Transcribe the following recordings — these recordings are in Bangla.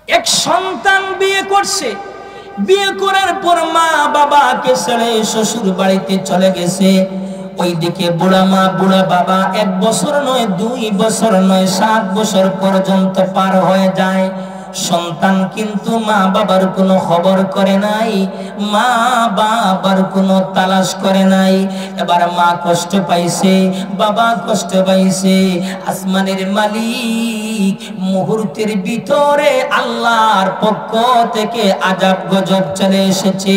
এক সন্তান বিয়ে করছে, বিয়ে করার পর মা বাবাকে ছেড়ে শ্বশুর বাড়িতে চলে গেছে। ওইদিকে বুড়া মা বুড়া বাবা 1 বছর নয়, 2 বছর নয়, 7 বছর পর্যন্ত পার হয়ে যায়। সন্তান কিন্তু মা বাবার কোনো খবর করে নাই, মা বাবার কোনো তালাশ করে নাই। এবার মা কষ্ট পাইছে, বাবা কষ্ট পাইছে। আসমানের মালিক মুহূর্তের ভিতরে আল্লাহর পক্ষ থেকে আযাব গজব চলে এসেছে।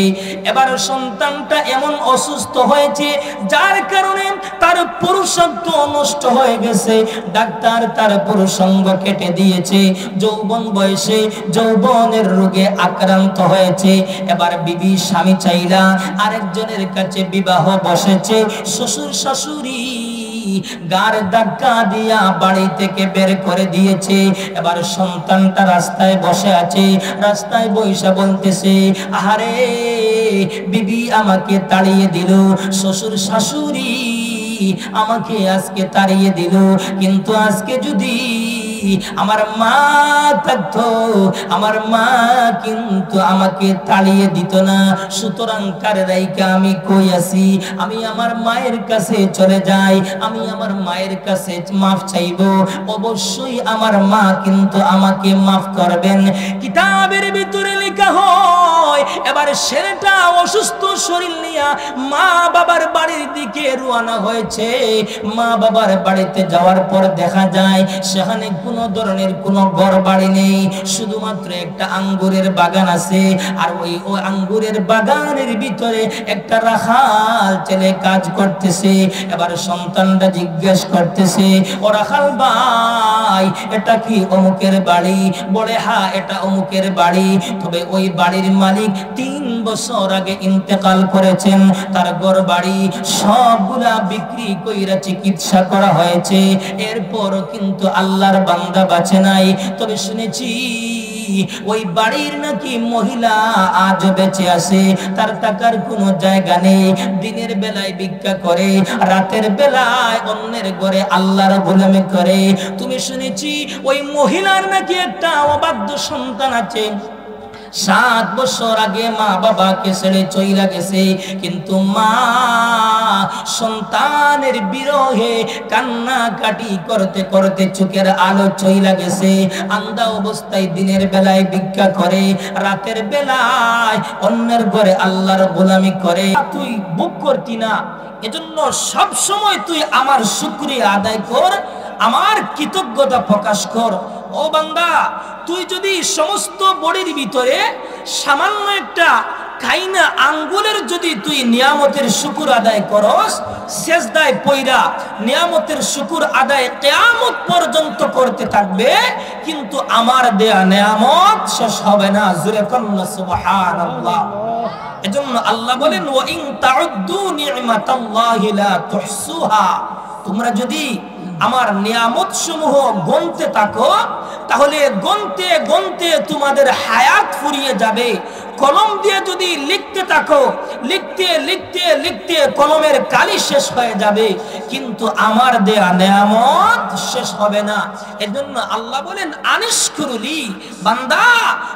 এবার সন্তানটা এমন অসুস্থ হয়েছে যার কারণে তার পুরুষত্ব নষ্ট হয়ে গেছে। ডাক্তার তার পুরুষাঙ্গ কেটে দিয়েছে। যৌবন বয়সে যৌবনের রোগে আক্রান্ত হয়েছে। এবার বিবি স্বামী চাইলা আরেকজনের কাছে বিবাহ বসেছে। শ্বশুর শাশুড়ি গার ধাক্কা দিয়া বাড়ি থেকে বের করে দিয়েছে। এবার সন্তানটা রাস্তায় বসে আছে, রাস্তায় বসে বলতেছে, আহারে বিবি আমাকে তাড়িয়ে দিল, শ্বশুর শাশুড়ি আমাকে আজকে তাড়িয়ে দিল, কিন্তু আজকে যদি আমার মা থাকতো, আমার মা কিন্তু আমাকে তাড়িয়ে দিত না। সুতরাং কারে রাইকা আমি কই আছি, আমি আমার মায়ের কাছে চলে যাই, আমি আমার মায়ের কাছে মাফ চাইবো। অবশ্যই আমার মা কিন্তু আমাকে মাফ করবেন। কিতাবের ভিতরে লেখা হয় এবার ছেলেটা অসুস্থ শরীর নিয়ে মা বাবার বাড়ির দিকে রওনা হয়েছে। মা বাবার বাড়িতে যাওয়ার পর দেখা যায় সেখানে কোনো ধরনের কোনো ঘর বাড়ি নেই, শুধুমাত্র একটা আঙ্গুরের বাগান আছে। আর ওই আঙ্গুরের বাগানের ভিতরে একটা রাখাল ছেলে কাজ করতেছে। এবার সন্তানটা জিজ্ঞেস করতেছে, ও রাখাল ভাই এটা কি অমুকের বাড়ি? বলে হ্যাঁ এটা অমুকের বাড়ি, তবে ওই বাড়ির মালিক 3 বছর আগে ইন্তেকাল করেছেন। তার ঘর বাড়ি সবগুলা বিক্রি কইরা চিকিৎসা করা হয়েছে, এরপরও কিন্তু আল্লাহর বান্দা বাঁচে নাই। তবে শুনেছি ওই বাড়ির নাকি মহিলা আজ বেঁচে আছে, তার টাকার কোনো জায়গা নেই। দিনের বেলায় ভিক্ষা করে, রাতের বেলায় অন্যের ঘরে আল্লাহর গোলামি করে। তুমি শুনেছি ওই মহিলার নাকি একটা অবাধ্য সন্তান আছে। 7 বছর আগে মা বাবাকে ছেড়ে চইলা গেছে, কিন্তু মা সন্তানের বিরহে কান্নাকাটি করতে করতে চোখের আলো চইলা গেছে। আন্ধা অবস্থায় দিনের বেলায় ভিক্ষা করে, রাতের বেলায় অন্যের ঘরে আল্লাহর গোলামি করে। তুই বুক করতি না, এজন্য সব সময় তুই আমার শুকরিয়া আদায় কর, আমার কৃতজ্ঞতা প্রকাশ কর। ও বান্দা, তুই যদি সমস্ত বডির ভিতরে সামান্য একটা খাইনা আঙ্গুলের যদি তুই নিয়ামতের শুকুর আদায় করস, সেজদায় পয়রা নিয়ামতের শুকুর আদায় কিয়ামত পর্যন্ত করতে থাকবে, কিন্তু আমার দেয়া নিয়ামত শেষ হবে না। জোরে কন্না সুবহানাল্লাহ। এজন্য আল্লাহ বলেন, ওয়া ইন তাউদ্দু নি'মাতাল্লাহি লা তুহসুহা, তোমরা যদি আমার নিয়ামত সমূহ গণতে থাকো তাহলে গণতে গণতে তোমাদের হায়াত ফুরিয়ে যাবে। কলম দিয়ে যদি লিখতে থাকো, লিখতে লিখতে লিখতে কলমের কালি শেষ হয়ে যাবে, কিন্তু আমার দেয়া নিয়ামত শেষ হবে না। এজন্য আল্লাহ বলেন, আনিশকুরুলি, বান্দা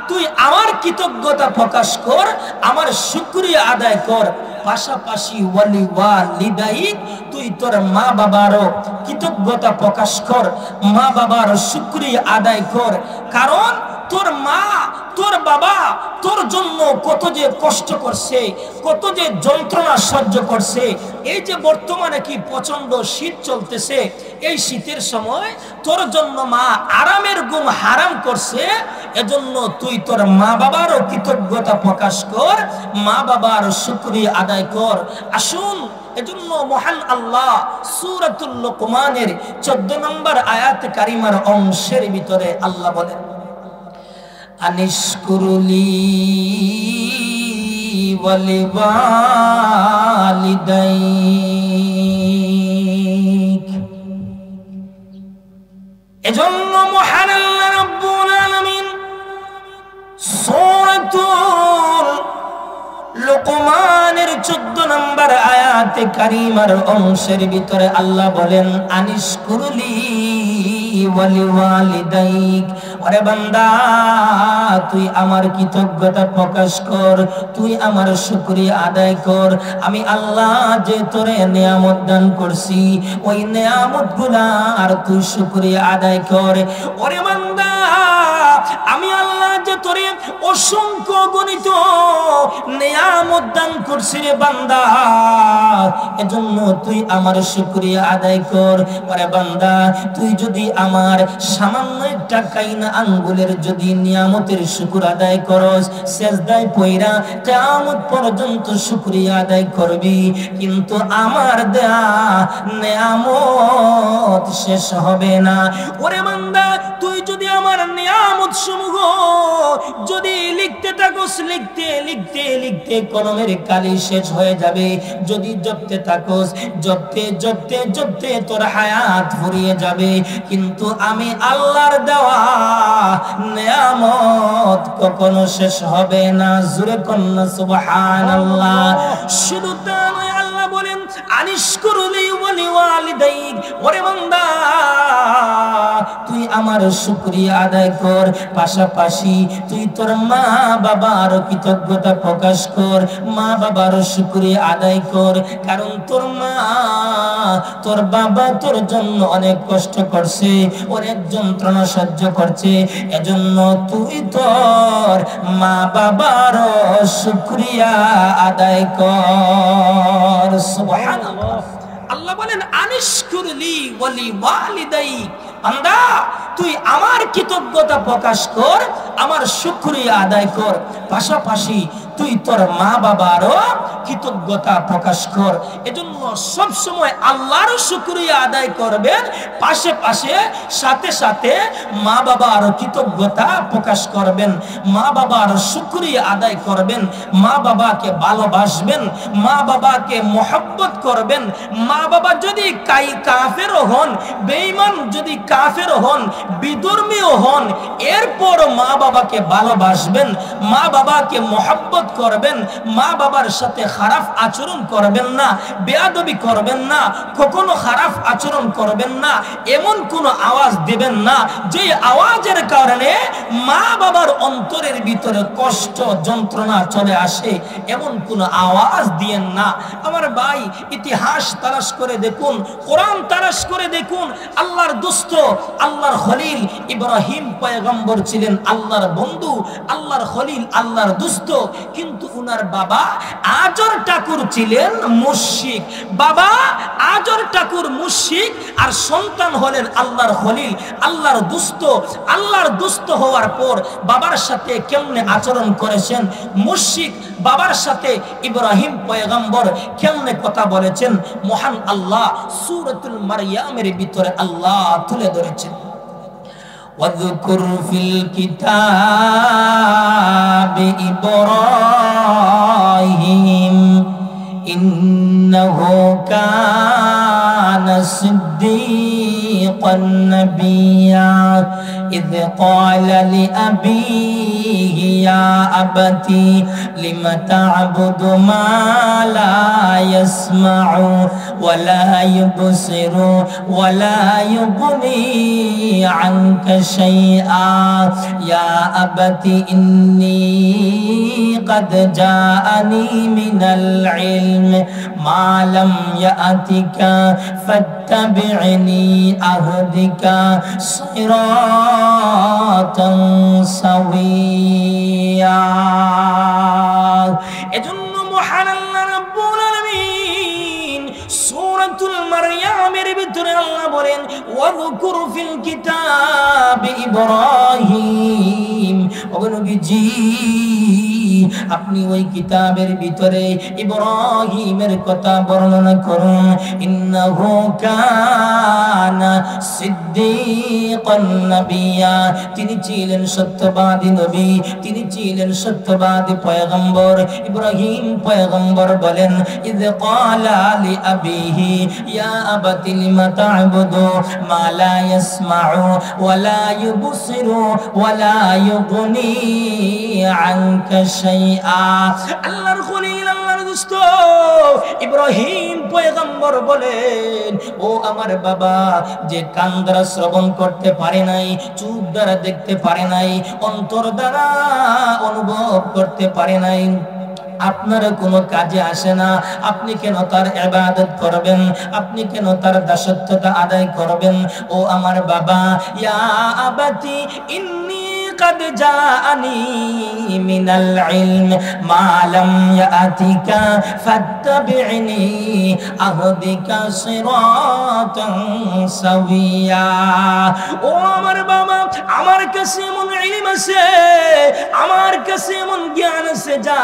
তুই আমার কৃতজ্ঞতা প্রকাশ কর, আমার শুকরিয়া আদায় কর। পাশাপাশি ওয়ালি ওয়ালিদাইক, তুই তোর মা বাবারও কৃতজ্ঞতা প্রকাশ কর, মা বাবার শুকরিয়া আদায় কর। কারণ তোর মা তোর বাবা তোর জন্য কত যে কষ্ট করছে, কত যে যন্ত্রণা সহ্য করছে। এই যে বর্তমানে কি প্রচন্ড শীত চলতেছে, এই শীতের সময় তোর জন্য মা আরামের ঘুম হারাম করছে। এজন্য তুই তোর মা বাবারও কৃতজ্ঞতা প্রকাশ কর, মা বাবার শুকরিয়া আদায় কর। আসুন, এজন্য মহান আল্লাহ সূরাতুল লুকমানের 14 নম্বর আয়াত কারিমার অংশের ভিতরে আল্লাহ বলেন, আনিশকুরুলি ওয়ালিওয়ালিদাইক। এজন্য মহান আল্লাহ রাব্বুল আলামিন সূরাতুল লুকমানের 14 নম্বর আয়াতে কারিমার অংশের ভিতরে আল্লাহ বলেন, আনিশকুরুলি ওয়ালিওয়ালিদাইক। ওরে বান্দা, তুই আমার কৃতজ্ঞতা প্রকাশ কর, তুই আমার শুকরিয়া আদায় কর। আমি আল্লাহ যে তোরে নিয়ামত দান করছি ওই নিয়ামতগুলা আর তুই শুকরিয়া আদায় কর। ওরে বান্দা, আমি আল্লাহ যে তোরে অসংখ্য গণিত নিয়ামত দান করছি রে বান্দা, এজন্য তুই আমার শুকরিয়া আদায় কর। ওরে বান্দা, তুই যদি আমার সামান্য একটা কাইনা আঙ্গুলের যদি নিয়ামতের শুকর আদায় করস, সেজদায় পয়রা কিয়ামত পর্যন্ত শুকরিয়া আদায় করবি, কিন্তু আমার দেয়া নিয়ামত শেষ হবে না। ওরে বান্দা, তুই যদি আমার নিয়ামত সমূহ যদি লিখতে থাকস, লিখতে লিখতে লিখতে কলমের কালি শেষ হয়ে যাবে। যদি জপতে থাকস, জপতে জপতে জপতে তোর হায়াত ফুরিয়ে যাবে, কিন্তু আমি আল্লাহর দেওয়া নিয়ামত কখনো শেষ হবে না। জোরে কন্না সুবহানাল্লাহ। শুধু তা নয়, আল্লাহ বলেন আনিশকুরলি ওয়ালি ওয়ালিদাইক। ওরে বান্দা, তুই আমার শুকরিয়া আদায় কর, পাশাপাশি তুই তোর মা বাবার কৃতজ্ঞতা প্রকাশ কর, মা বাবার শুকরিয়া আদায় কর। কারণ তোর মা তোর বাবা তোর জন্য অনেক কষ্ট করছে, অনেক যন্ত্রণা সহ্য করছে, এজন্য তুই তোর মা বাবার শুকরিয়া আদায় কর। সুবহানাল্লাহ। আল্লাহ বলেন আনিশকুরলি ওয়ালি ওয়ালিদাইক। বান্দা, তুই আমার কৃতজ্ঞতা প্রকাশ কর, আমার শুকরিয়া আদায় কর, পাশাপাশি তুই তোর মা বাবারও কৃতজ্ঞতা প্রকাশ কর। এজন্য সব সময় আল্লাহর শুকরিয়া আদায় করবেন, পাশে পাশে সাথে সাথে মা বাবার কৃতজ্ঞতা প্রকাশ করবেন, মা বাবার শুকরিয়া আদায় করবেন, মা বাবাকে ভালোবাসবেন, মা বাবাকে মহব্বত করবেন। মা বাবা যদি কাফেরও হন, বেঈমান যদি কাফেরও হন, বিধর্মীও হন, এরপর মা বাবাকে ভালোবাসবেন, মা বাবাকে মহব্বত করবেন, মা বাবার সাথে খারাপ আচরণ করবেন না, বেয়াদবি করবেন না, কখনো খারাপ আচরণ করবেন না, এমন কোন আওয়াজ দিবেন না যে আওয়াজের কারণে মা বাবার অন্তরের ভিতরে কষ্ট যন্ত্রণা চলে আসে, এমন কোন আওয়াজ দিয়েন না। আমার ভাই, ইতিহাস তালাশ করে দেখুন, কোরআন তালাশ করে দেখুন, আল্লাহর দোস্ত, আল্লাহর খলিল ইব্রাহিম পয়গম্বর ছিলেন আল্লাহর বন্ধু, আল্লাহর খলিল, আল্লাহর দোস্ত, কিন্তু উনার বাবা আজর ঠাকুর ছিলেন মুশরিক। বাবা আজর ঠাকুর মুশরিক, আর সন্তান হলেন আল্লাহর খলিল, আল্লাহর দোস্ত। আল্লাহর দোস্ত হওয়ার পর বাবার সাথে কেমনে আচরণ করেছেন মুশরিক, বাবার সাথে ইব্রাহিম পয়গম্বর কেমনে কথা বলেছেন, মহান আল্লাহ সূরাতুল মারইয়ামের ভিতরে আল্লাহ তুলে ধরেছেন। واذكر في الكتاب إبراهيم إنه كان صديقا نبيا إذ قال لأبيه يا أبت لم تعبد ما لا يسمع ولا يبصر ولا يغني عنك شيئا يا أبت إني قد جاءني من العلم ما لم يأتك فاتبعني أهدك صراطا سويا। এজন্য মহান আল্লাহ রাব্বুল আলামিন সূরাতুল মারইয়ামের ভিতরে আল্লাহ বলেন ওয়াযকুর ফিল কিতাবি ইব্রাহিম। ওগো নবীজি, আপনি ওই কিতাবের ভিতরে ইব্রাহিমের কথা বর্ণনা করুন। ইন্নাহু কানা সিদ্দীকান নাবিয়্যা, তিনি ছিলেন সত্যবাদী নবী, তিনি ছিলেন সত্যবাদী পয়গম্বর। ইব্রাহিম পয়গম্বর বলেন ইয ক্বালা লিআবিহি ইয়া আবাতি লিমা তা'বুদু মা লা ইয়াসমা'ু ওয়া লা ইউবসিরু ওয়া লা ইউগনি আনকা শাইআ। আল্লাহর খলিল, আল্লাহর দোস্ত ইব্রাহিম পয়গম্বর বলেন, ও আমার বাবা, যে কান দ্বারা শ্রবণ করতে পারে নাই, চোখ দ্বারা দেখতে পারে নাই, অন্তর দ্বারা অনুভব করতে পারে নাই, আপনার কোনো কাজে আসে না, আপনি কেন তার ইবাদত করবেন? আপনি কেন তার দাসত্বতা আদায় করবেন? ও আমার বাবা, ইয়া আবাতি ইন্নী قد جاءني من العلم ما لم يأتك فاتبعني أهدك صراطا سويا। ও আমার বাবা, আমার কাছে এমন ইলম আছে, আমার কাছে এমন জ্ঞান আছে যা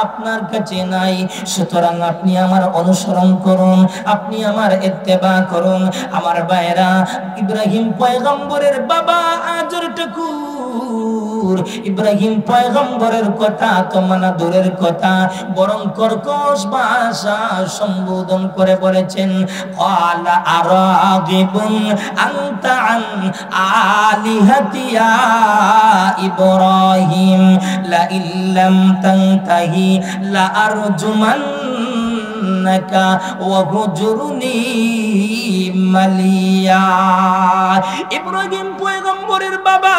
আপনার কাছে নাই। সুতরাং আপনি আমার অনুসরণ করুন, আপনি আমার ইত্তেবা করুন। আমার ভাইরা, ইব্রাহিম পয়গম্বরের বাবা আজর ঠাকুর ইব্রাহিম পয়গম্বরের কথা তো মানা দূরের কথা, বরং কর্কশ ভাষা সম্বোধন করে বলেছেন, ক্বালা আরাগিবুন আনতা আন আলিহাতি ইয়া ইব্রাহিম লা ইল্লাম তানতাহি লা আরজুমান্নাকা ওয়া হুজুরনি মালিয়া। ইব্রাহিম পয়গম্বরের বাবা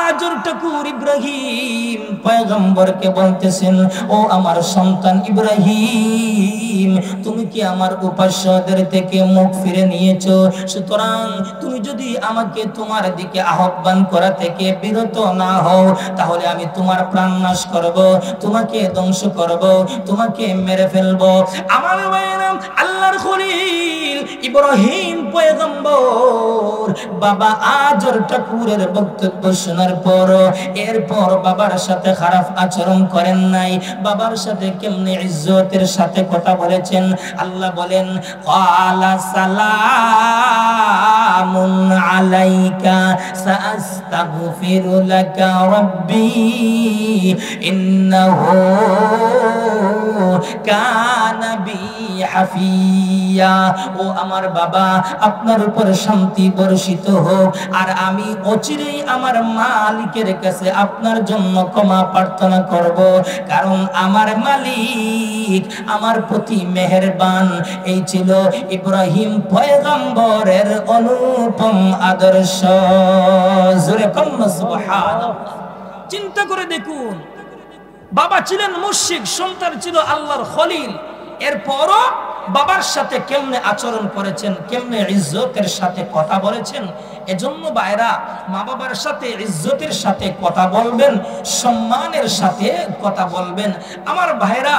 আজর ঠাকুর ইব্রাহিম পয়গম্বরকে বলতেছেন, ও আমার সন্তান ইব্রাহিম, তুমি কি আমার উপাস্যদের থেকে মুখ ফিরে নিয়েছো? সুতরাং তুমি যদি আমাকে তোমার দিকে আহ্বান করা থেকে বিরত না হও, তাহলে আমি তোমার প্রাণ নাশ করব, তোমাকে ধ্বংস করব, তোমাকে মেরে ফেলবো। আমার ভাইরা, আল্লাহর খলিল ইব্রাহিম পয়গম্বর বাবা আজর ঠাকুরের বক্তব্য শোনার পর এরপর বাবার সাথে খারাপ আচরণ করেন নাই। বাবার সাথে কেমনে ইজ্জতের সাথে কথা বলেছেন, আল্লাহ বলেন, ক্বালা সালামুন আলাইকা সাআস্তাগফিরু লাকা রাব্বি ইন্নাহু কানা বি হাফিয়া। ও আমার বাবা, আপনার উপর শান্তি বর্ষিত হোক, আর আমি অচিরেই আমার মালিকের কাছে আপনার জন্য ক্ষমা প্রার্থনা করব, কারণ আমার মালিক আমার প্রতি মেহেরবান। এই ছিল ইব্রাহিম পয়গম্বরের অনুপম আদর্শ। জোরে কন্যা সুবহানাল্লাহ। চিন্তা করে দেখুন, বাবা ছিলেন মুশরিক, সন্তান ছিল আল্লাহর খলিল, এরপরও বাবার সাথে কেমনে আচরণ করেছেন, কেমনে ইজ্জতের সাথে কথা বলেছেন। এজন্য ভাইরা, মা বাবার সাথে ইজ্জতের সাথে কথা বলবেন, সম্মানের সাথে কথা বলবেন। আমার ভাইরা,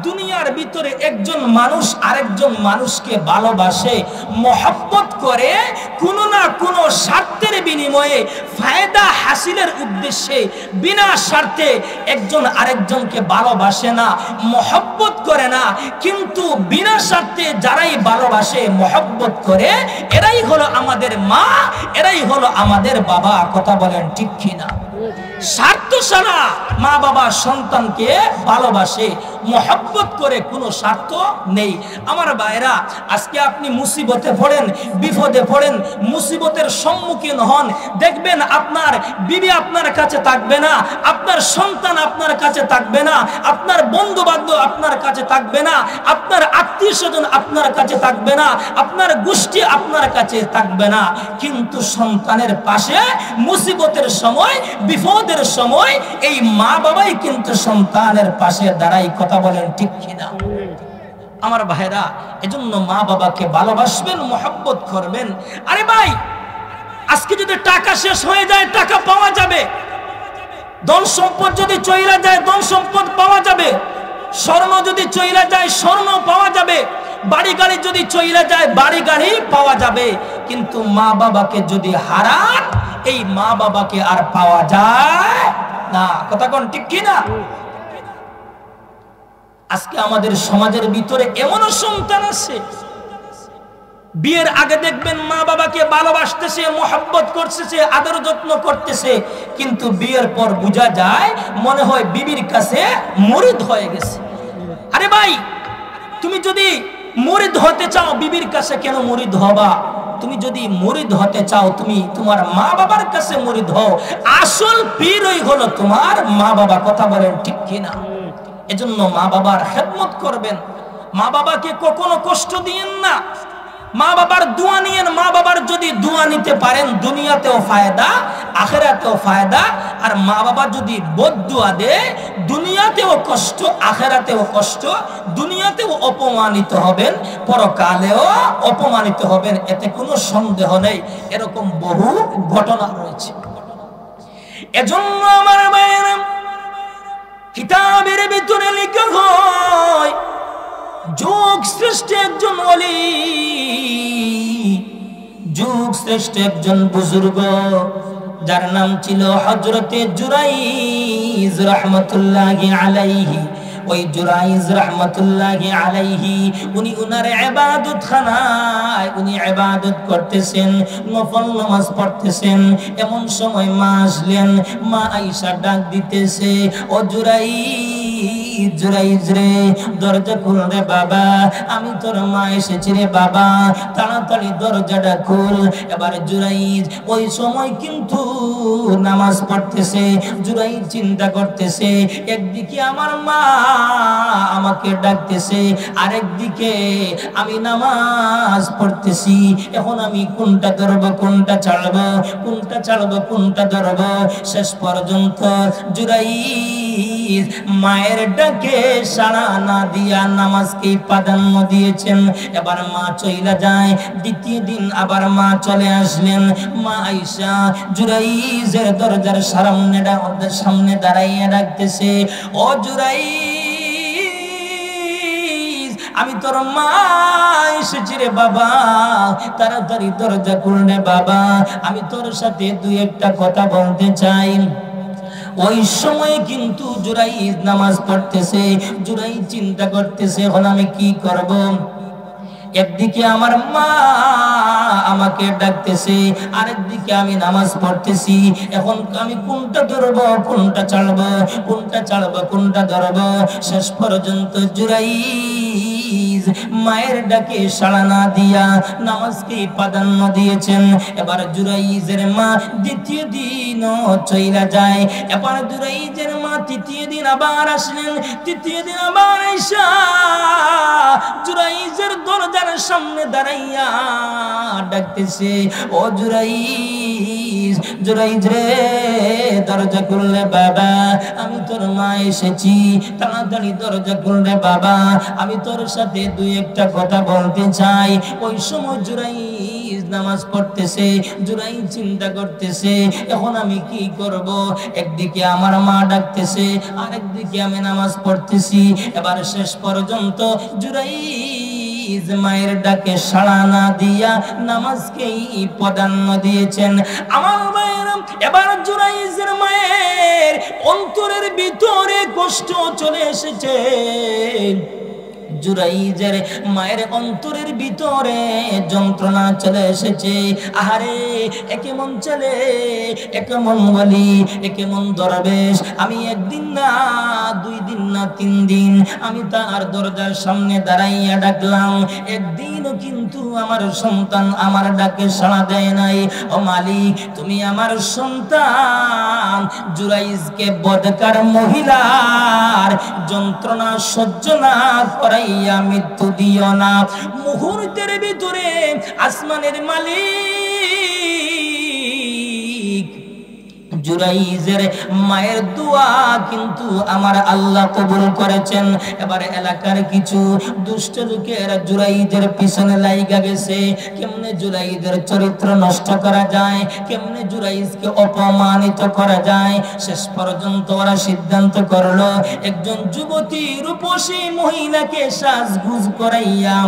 দুনিয়ার ভিতরে একজন মানুষ আরেকজন মানুষকে ভালোবাসে, মহব্বত করে, কোনো না কোনো স্বার্থের বিনিময়ে, ফায়দা হাসিলের উদ্দেশ্যে, বিনা স্বার্থে একজন আরেকজনকে ভালোবাসে না, মহব্বত করে না। কিন্তু বিনা স্বার্থে যারাই ভালোবাসে, মহব্বত করে, এরাই হলো আমাদের মা, এরাই হলো আমাদের বাবা। কথা বলেন ঠিক কিনা? স্বার্থ ছাড়া মা বাবা সন্তানকে ভালোবাসে, মহব্বত করে, কোনো স্বার্থ নেই। আমার ভাইরা, আজকে আপনি মুসিবতে পড়েন, বিপদে পড়েন, মুসিবতের সম্মুখীন হন, দেখবেন আপনার বিবি আপনার কাছে থাকবে না, আপনার সন্তান আপনার কাছে থাকবে না, আপনার বন্ধু বান্ধব আপনার কাছে থাকবে না, আপনার আত্মীয় স্বজন আপনার কাছে থাকবে না, আপনার গোষ্ঠী আপনার কাছে থাকবে না। কিন্তু সন্তানের পাশে মুসিবতের সময়, বিপদের সময় এই মা বাবাই কিন্তু সন্তানের পাশে দাঁড়াই। কথা বলেন ঠিক কিনা? আমার ভাইরা, এজন্য মা বাবাকে ভালোবাসবেন, মহব্বত করবেন। আরে ভাই, আজকে যদি টাকা শেষ হয়ে যায়, টাকা পাওয়া যাবে, ধন সম্পদ যদি চইলা যায়, ধন সম্পদ পাওয়া যাবে, স্বর্ণ যদি চইলা যায়, স্বর্ণ পাওয়া যাবে, বাড়ি গাড়ি যদি চইলা যায়, বাড়ি গাড়ি পাওয়া যাবে। কিন্তু মা বাবাকে যদি হারান, এই মা বাবাকে আর পাওয়া যায় না। কথা কোন ঠিক কিনা? আজকে আমাদের সমাজের ভিতরে এমনও সন্তান আছে, বিয়ের আগে দেখবেন মা বাবাকে ভালোবাসতেছে, মহব্বত করতেছে, আদর যত্ন করতেছে, কিন্তু বিয়ের পর বোঝা যায় মনে হয় বিবির কাছে মুরিদ হয়ে গেছে। আরে ভাই, তুমি যদি মুরিদ হতে চাও, বিবির কাছে কেন মুরিদ হবা? তুমি যদি মুরিদ হতে চাও, তুমি তোমার মা বাবার কাছে মুরিদ হও। আসল পীরই হলো তোমার মা বাবা। কথা বলেন ঠিক কিনা? এজন্য মা বাবার খেদমত করবেন। মা বাবাকে কখনো কষ্ট দিয়েন না। মা বাবার দোয়া নিয়েন। মা বাবার যদি দোয়া নিতে পারেন, দুনিয়াতেও ফায়দা, আখিরাতেও ফায়দা। আর মা বাবা যদি বদদুয়া দেয়, দুনিয়াতেও কষ্ট, আখিরাতেও কষ্ট। দুনিয়াতেও অপমানিত হবেন, পরকালেও অপমানিত হবেন, এতে কোনো সন্দেহ নেই। এরকম বহু ঘটনা রয়েছে। এজন্য আমার ভাইয়েরা, কিতাবের ভিতরে লেখা হয়, যুগ শ্রেষ্ঠ একজন ওলি, যুগ শ্রেষ্ঠ একজন বুজুর্গ, যার নাম ছিল হযরতে জুরাইজ রাহমাতুল্লাহি আলাইহি। ওই জুরাইজ রাহমাতুল্লাহি আলাইহি উনি উনার ইবাদত খানায় উনি ইবাদত করতেছেন, নফল নামাজ পড়তেছেন। এমন সময় মা আসলেন। মা আয়েশা ডাক দিতেছে, ও জুরাইজ, জুরাইজ রে, দরজা খুল রে বাবা, আমি তোর মা এসেছি রে বাবা, তাড়াতাড়ি দরজাটা খুল। এবার জুরাইজ ওই সময় কিন্তু নামাজ পড়তেছে। জুরাইজ চিন্তা করতেছে, একদিকে আমার মা আমাকে ডাকতেছে, আরেকদিকে আমি নামাজ পড়তেছি। এখন আমি কোনটা ধরবো, কোনটা ছাড়বো, কোনটা ছাড়বো, কোনটা ধরবো? শেষ পর্যন্ত জুরাইজ মায়ের ডাকে সাড়া না দিয়া নামাজকে প্রাধান্য দিয়েছেন। এবার মা চইলা যায়। দ্বিতীয় দিন আবার মা চলে আসলেন। মা আয়েশা জুরাইজের দরজার সামনে দাঁড়াইয়া ডাকতেছে, ও জুরাইজ, আমি তোর মা এসেছি রে বাবা, তাড়াতাড়ি দরজা খুল রে বাবা, আমি তোর সাথে দুই একটা কথা বলতে চাই। ওই সময় কিন্তু জুরাইজ নামাজ পড়তেছে। জুরাইজ চিন্তা করতেছে, এখন আমি কি করব? একদিকে আমার মা আমাকে ডাকতেছে, আরেকদিকে আমি নামাজ পড়তেছি। এখন আমি কোনটা ধরবো, কোনটা ছাড়বো, কোনটা ছাড়বো, কোনটা ধরবো? শেষ পর্যন্ত জুরাইজ মায়ের ডাকে সাড়া না দিয়া নামাজকে প্রাধান্য দিয়েছেন। এবার জুরাইজের মা দ্বিতীয় দিনও চইলা যায়। এবার জুরাইজের মা তৃতীয় দিন আবার আসলেন। তৃতীয় দিন আবার আইসা জুরাইজের দরজার সামনে দাঁড়াইয়া ডাকতেছে, ও জুরাইজ, জুরাইজ রে, দরজা খুললে বাবা, আমি তোর মা এসেছি, তাড়াতাড়ি দরজা খুললে বাবা, আমি তোর সাথে দুই একটা কথা বলতে চাই। ওই সময় জুরাইজ নামাজ পড়তেছে। জুরাইজ চিন্তা করতেছে, এখন আমি কি করব? একদিকে আমার মা ডাকতেছে, আরেকদিকে আমি নামাজ পড়তেছি। এবার শেষ পর্যন্ত জুরাইজ মায়ের ডাকে সাড়া না দিয়া নামাজকেই প্রাধান্য দিয়েছেন। আমার ভাইয়েরা, এবার জুরাইজের মায়ের অন্তরের ভিতরে কষ্ট চলে এসেছে। জুরাইজের মায়ের অন্তরের ভিতরে যন্ত্রণা চলে এসেছে। আহারে, একে মন চলে, একে মন বলি, একে মন দরবেশ। আমি একদিন না, দুই দিন না, 3 দিন আমি তার দরজার সামনে দাঁড়াইয়া ডাকলাম, একদিনও কিন্তু আমার সন্তান আমার ডাকে সাড়া দেয় নাই। ও মালিক, তুমি আমার সন্তান জুরাইজকে বদকার মহিলার যন্ত্রণা সহ্য না করাই মৃত্যু দিও না। মুহূর্তের ভিতরে আসমানের মালিক জুরাইজের মায়ের দোয়া কিন্তু আমার আল্লাহ কবুল করেছেন। এবার এলাকার কিছু দুষ্ট লোকেরা জুরাইজের পিছনে লাইগা গেছে, কেমনে জুরাইজের চরিত্র নষ্ট করা যায়, কেমনে জুরাইজকে অপমানিত করা যায়। শেষ পর্যন্ত ওরা সিদ্ধান্ত করলো, একজন যুবতী রূপসী মহিলাকে সাজগুজ করাইয়া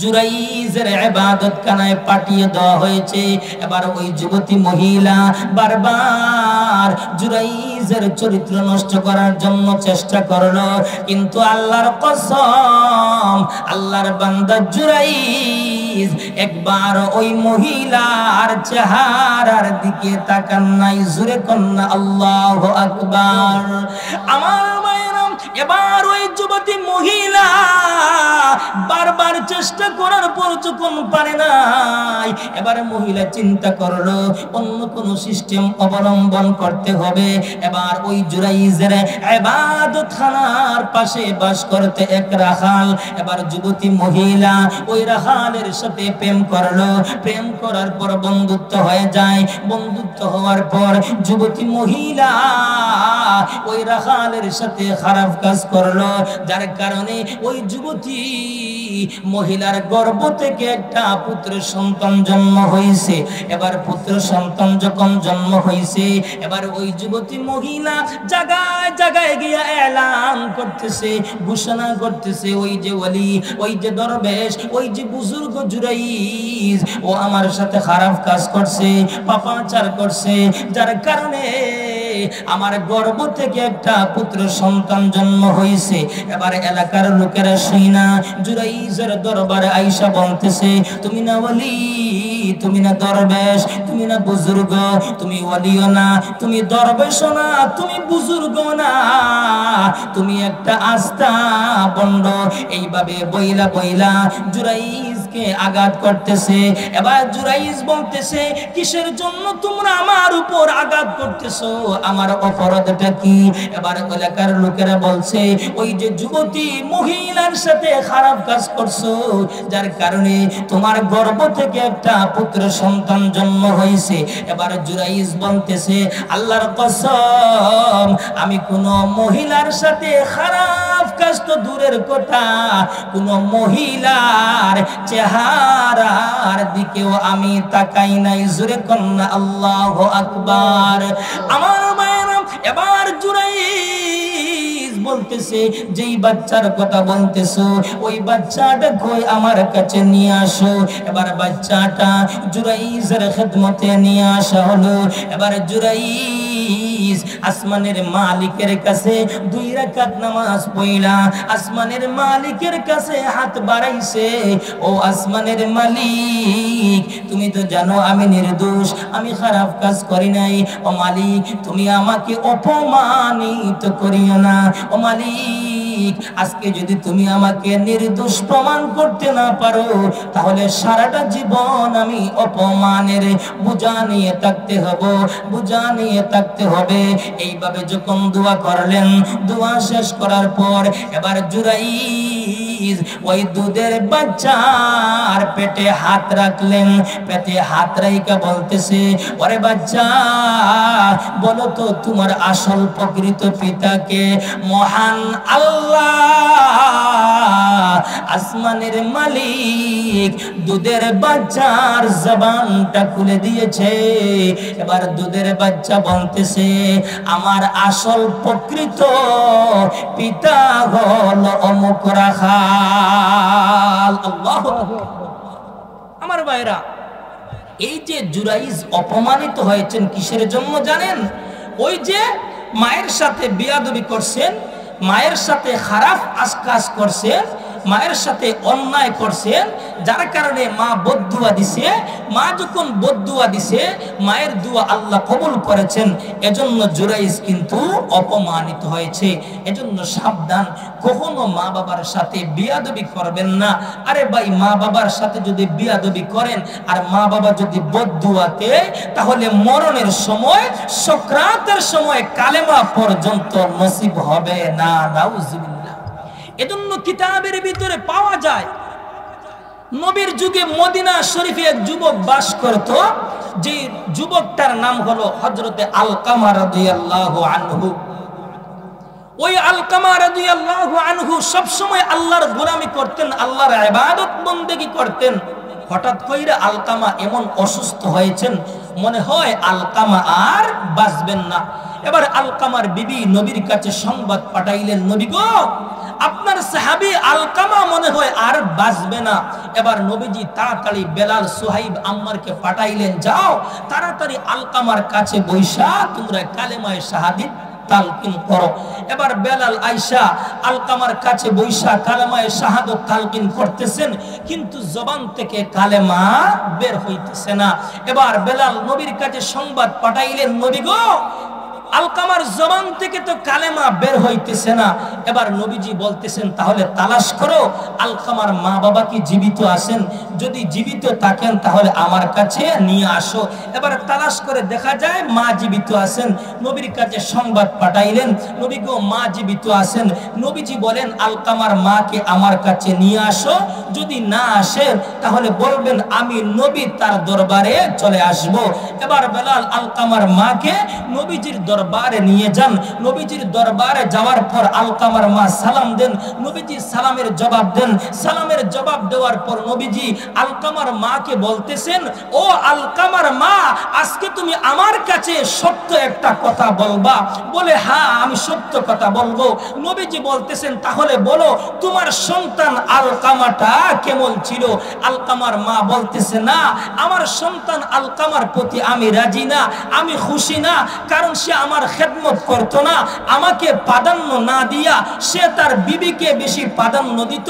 জুরাইজের ইবাদত খানায় পাঠিয়ে দেওয়া হয়েছে। এবার ওই যুবতী মহিলা বারবার জুরাইজের চরিত্র নষ্ট করার জন্য চেষ্টা করলো, কিন্তু আল্লাহর কসম, আল্লাহর বান্দা জুরাইজ একবার ওই মহিলার চেহারার দিকে তাকান নাই। জোরে কন্না আল্লাহু আকবার। আমার মায়েরা, এবার ওই যুবতী মহিলা বারবার চেষ্টা করার পর যখন পারে নাই, এবারে মহিলা চিন্তা করলো অন্য কোন সিস্টেম অবলম্বন করতে হবে। এবার ওই জুরাইজের ইবাদতখানার পাশে বাস করতে এক রাখাল, এবার যুবতী মহিলা ওই রাখালের সাথে প্রেম করলো। প্রেম করার পর বন্ধুত্ব হয়ে যায়। বন্ধুত্ব হওয়ার পর যুবতী মহিলা ওই রাখালের সাথে খারাপ কাজ করলো, যার কারণে ওই যুবতী মহিলার গর্ভ থেকে একটা পুত্র সন্তান জন্ম হয়েছে। এবার পুত্র সন্তান যখন জন্ম হয়েছে, এবার ওই যুবতী মহিলা জায়গায় জায়গায় গিয়া এলান করতেছে, ঘোষণা করতেছে, ওই যে ওলি, ওই যে দরবেশ, ওই যে বুজুর্গ জুরাইজ, ও আমার সাথে খারাপ কাজ করছে, পাপাচার করছে, যার কারণে আমার গর্ভ থেকে একটা পুত্র সন্তান জন্ম হয়েছে। এবার এলাকার লোকেরা শুইনা জুরাইজের দরবারে আইসা বলতেছে, তুমি না ওলি, তুমি না দরবেশ, তুমি না বুজুর্গ, তুমি ওলিও না, তুমি দরবেশও না, তুমি বুজুর্গ না, তুমি একটা আস্তা বন্ড। এইভাবে বইলা বইলা জুরাইজকে আঘাত করতেছে। এবার জুরাইজ বলতেছে, কিসের জন্য তোমরা আমার উপর আঘাত করতেছো, আমার অপরাধটা কি? এবার এলাকার লোকেরা বলছে, ওই যে যুবতী মহিলার সাথে খারাপ কাজ করছো, যার কারণে তোমার গর্ভ থেকে একটা পুত্র সন্তান জন্ম হয়েছে। এবার জুরাইজ বলতেছে, আল্লাহর কসম, আমি কোন মহিলার সাথে খারাপ কাজ তো দূরের কথা, কোন মহিলার চেহারার দিকেও আমি তাকাই নাই। জোরে কন্যা আল্লাহু আকবার। আমার মায়েরা, এবার জুরাইজ বলতেছে, যেই বাচ্চার কথা বলতেছো ওই বাচ্চাটা কই, আমার কাছে নিয়ে আসো। এবার বাচ্চাটা জুরাইজের খেদমতে নিয়ে আসা হলো। এবার জুরাইজ আসমানের মালিকের কাছে 2 রাকাত নামাজ পড়লা, আসমানের মালিকের কাছে হাত বাড়াইছে, ও আসমানের মালিক, তুমি তো জানো আমি নির্দোষ, আমি খারাপ কাজ করি নাই। ও মালিক, তুমি আমাকে অপমানিত করিও না। ও মালিক, আজকে যদি তুমি আমাকে নির্দোষ প্রমাণ করতে না পারো, তাহলে সারাটা জীবন আমি অপমানের বোঝা নিয়ে থাকতে হবে, বোঝা নিয়ে থাকতে হবে। এইভাবে যখন দোয়া করলেন, দোয়া শেষ করার পর এবার জুরাইজ ওই দুধের বাচ্চার পেটে হাত রাখলেন। পেটে হাত রাইকা বলতেছে, ওরে বাচ্চা, বলো তো তোমার আসল প্রকৃত পিতাকে? মহান আল্লাহ আসমানের মালিক দুধের বাচ্চার জবানটা খুলে দিয়েছে। এবার দুধের বাচ্চা বলতেছে, আমার আসল প্রকৃত পিতা হল অমুক রাখাল। আল্লাহু আকবার। আমার ভাইরা, এই যে জুরাইজ অপমানিত হয়েছেন কিসের জন্য জানেন? ওই যে মায়ের সাথে বিয়াদবি করছেন, মায়ের সাথে খারাপ কাজ করছেন, মায়ের সাথে অন্যায় করছেন, যার কারণে মা বদদুয়া দিছে। মা যখন বদদুয়া দিছে, মায়ের দুয়া আল্লাহ কবুল করেছেন, এজন্য জুরাইজ কিন্তু অপমানিত হয়েছে। এজন্য সাবধান, কখনো মা বাবার সাথে বিয়াদবি করবেন না। আরে ভাই, মা বাবার সাথে যদি বিয়াদবি করেন আর মা বাবা যদি বদদুয়াতে, তাহলে মরণের সময়, সকরাতের সময় কালেমা পর্যন্ত নসিব হবে না। নাউজুবিল্লাহ। এজন্য কিতাবের ভিতরে পাওয়া যায়, নবীর যুগে মদিনা শরীফে এক যুবক বাস করত, যে যুবকটার নাম হলো হযরতে আলকামা রাদিয়াল্লাহু আনহু। ওই আলকামা রাদিয়াল্লাহু আনহু সব সময় আল্লাহর গোলামি করতেন, আল্লাহর ইবাদত বন্দেগী করতেন। হঠাৎ কইরা আলকামা এমন অসুস্থ হয়েছেন, মনে হয় আলকামা আর বাঁচবেন না। এবার আলকামার বিবি নবীর কাছে সংবাদ পাঠাইলেন, নবী গো, আপনার সাহাবী আলকামা মনে হয় আর বাঁচবে না। এবার নবীজি তাড়াতাড়ি বেলাল, সুহাইব, আম্মারকে পাঠাইলেন, যাও তাড়াতাড়ি আলকামার কাছে বৈশা তোমরা কালেমায়ে শাহাদাত তালকিন করো। এবার বেলাল আয়েশা আলকামার কাছে বৈশা কালেমায়ে শাহাদাত তালকিন করতেছেন, কিন্তু জবান থেকে কালেমা বের হইতেছে না। এবার বেলাল নবীর কাছে সংবাদ পাঠাইলেন, নবী গো, আলকামার জবান থেকে তো কালেমা বের হইতেছে না। এবার নবীজি বলতেছেন তাহলে তালাশ করো আলকামার মা বাবা কি জীবিত আছেন, যদি জীবিত থাকেন তাহলে আমার কাছে নিয়ে আসো। এবার তালাশ করে দেখা যায় মা জীবিত আছেন। নবীর কাছে সংবাদ পাঠাইলেন, নবী গো মা জীবিত আছেন। নবীজি বলেন আলকামার মাকে আমার কাছে নিয়ে আসো, যদি না আসেন তাহলে বলবেন আমি নবী তার দরবারে চলে আসব। এবার বেলাল আলকামার মাকে নবীজির দরবারে নিয়ে যান। নবীজির দরবারে যাওয়ার পর আলকামার মা সালাম দেন, নবীজি সালামের জবাব দেন। সালামের জবাব দেওয়ার পর নবীজি আলকামার মাকে বলতেছেন, ও আলকামার মা, আজকে তুমি আমার কাছে সত্য একটা কথা বলবা? বলে হ্যাঁ আমি সত্য কথা বলবো। নবীজি বলতেছেন তাহলে বলো তোমার সন্তান আলকামাটা কেমন ছিল? আলকামার মা বলতেছে না, আমার সন্তান আলকামার প্রতি আমি রাজি না, আমি খুশি না, কারণ সে আমার খেদমত করতো না, আমাকে প্রাধান্য না দিয়া সে তার বিবিকে বেশি প্রাধান্য দিত,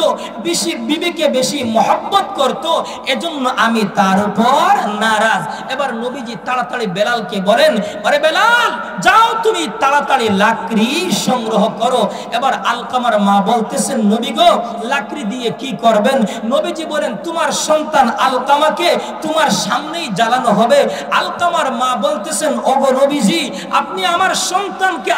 বিবিকে বেশি মহব্বত করত, এজন্য আমি তার উপর নারাজ। এবার নবীজি তাড়াতাড়ি বেলালকে বলেন, আরে বেলাল যাও তুমি তাড়াতাড়ি লাকড়ি সংগ্রহ করো। এবার আলকামার মা বলতেছেন নবী গো লাকড়ি দিয়ে কি করবেন? নবীজি বলেন তোমার সন্তান আলকামাকে তোমার সামনেই জ্বালানো হবে। আলকামার মা বলতেছেন ওগো নবীজি আপনি আমার সন্তানকে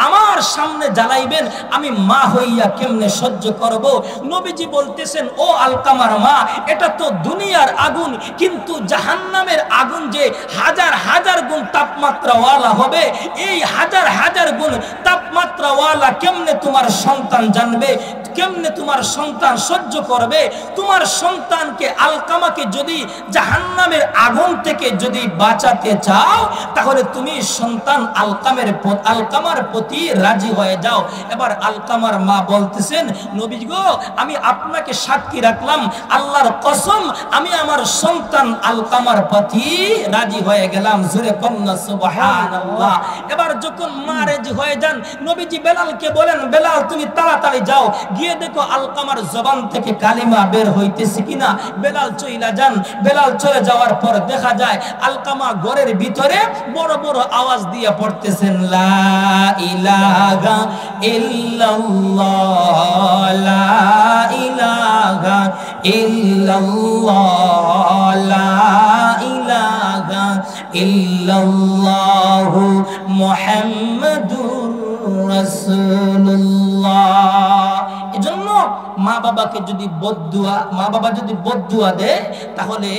আমার সামনে জ্বালাইবেন, আমি মা হইয়া কেমনে সহ্য করব? নবীজি বলতেছেন ও আলকামার মা, এটা তো দুনিয়ার আগুন, কিন্তু জাহান্নামের আগুন যে হাজার হাজার গুণ তাপমাত্রাওয়ালা হবে, এই হাজার হাজার গুণ তাপমাত্রাওয়ালা কেমনে তোমার সন্তান জানবে, কেমনে তোমার সন্তান সহ্য করবে? তোমার সন্তানকে আলকামাকে যদি জাহান্নামের আগুন থেকে যদি বাঁচাতে চাও তাহলে তুমি সন্তান আলকামার প্রতি রাজি হয়ে যাও। এবার আলকামার মা বলতেছেন নবী গো আমি আপনাকে সাক্ষী রাখলাম, আল্লাহর কসম আমি আমার সন্তান আলকামার প্রতি রাজি হয়ে গেলাম। জোরে কন্যা সুবহানাল্লাহ। এবার যখন মা রাজি হয়ে যান নবীজি বেলালকে বলেন বেলাল তুমি তাড়াতাড়ি যাও, গিয়ে দেখো আলকামার জবান থেকে কালিমা বের হইতেছে কিনা। বেলাল চইলা যান। বেলাল চলে যাওয়ার পর দেখা যায় আলকামা ঘরের ভিতরে বড় বড় আওয়াজ দিয়ে পড়তেছেন লা ইলাহা ইল্লাল্লাহ, লা ইলাহা ইল্লাল্লাহ, লা ইলাহা ইল্লাল্লাহ মুহাম্মাদুর রাসূলুল্লাহ। এজন্য মা বাবাকে যদি বদদুয়া দেয় তাহলে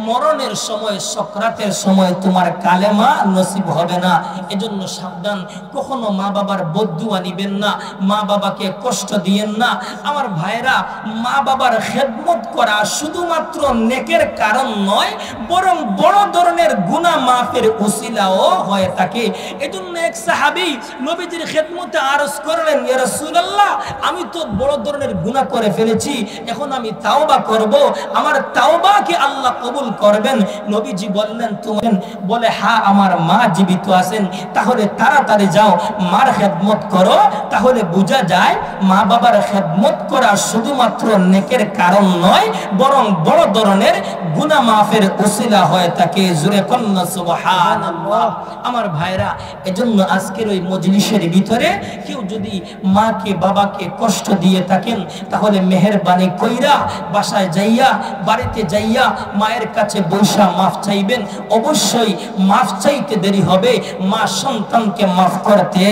মরণের সময় সকরাতের সময় তোমার কালেমা নসিব হবে না। এজন্য সাবধান, কখনো মা বাবার বদদুয়া নিবেন না, মা বাবাকে কষ্ট দিয়েন না। আমার ভাইরা মা বাবার খেদমত করা শুধুমাত্র নেকের কারণ নয়, বরং বড় ধরনের গুনাহ মাফের উসিলাও হয়ে থাকে। এজন্য এক সাহাবী নবীজির খেদমতে আরজ করলেন ইয়া রাসূলুল্লাহ আমি তো বড় ধরনের গুনাহ করে ফেলেছি, এখন আমি তাওবা করব, আমার তাওবাকে আল্লাহ কবুল করবেন। নবীজি বললেন তুমি? বলে হ্যাঁ আমার মা জীবিত আছেন। তাহলে তাড়াতাড়ি যাও মার খেদমত করো। তাহলে বোঝা যায় মা বাবার খেদমত করা শুধুমাত্র নেকের কারণ নয়, বরং বড় ধরনের গুনাহ মাফের উসিলা হয়ে থাকে। জোরে কন্যা সুবহানাল্লাহ। আমার ভাইরা এজন্য আজকের ওই মজলিসের ভিতরে কেউ যদি মাকে বাবাকে কষ্ট দিয়ে থাকেন তাহলে মেহেরবানি কইরা বাসায় যাইয়া বাড়িতে যাইয়া মায়ের কাছে বৈশা মাফ চাইবেন। অবশ্যই মাফ চাইতে দেরি হবে, মা সন্তানকে মাফ করতে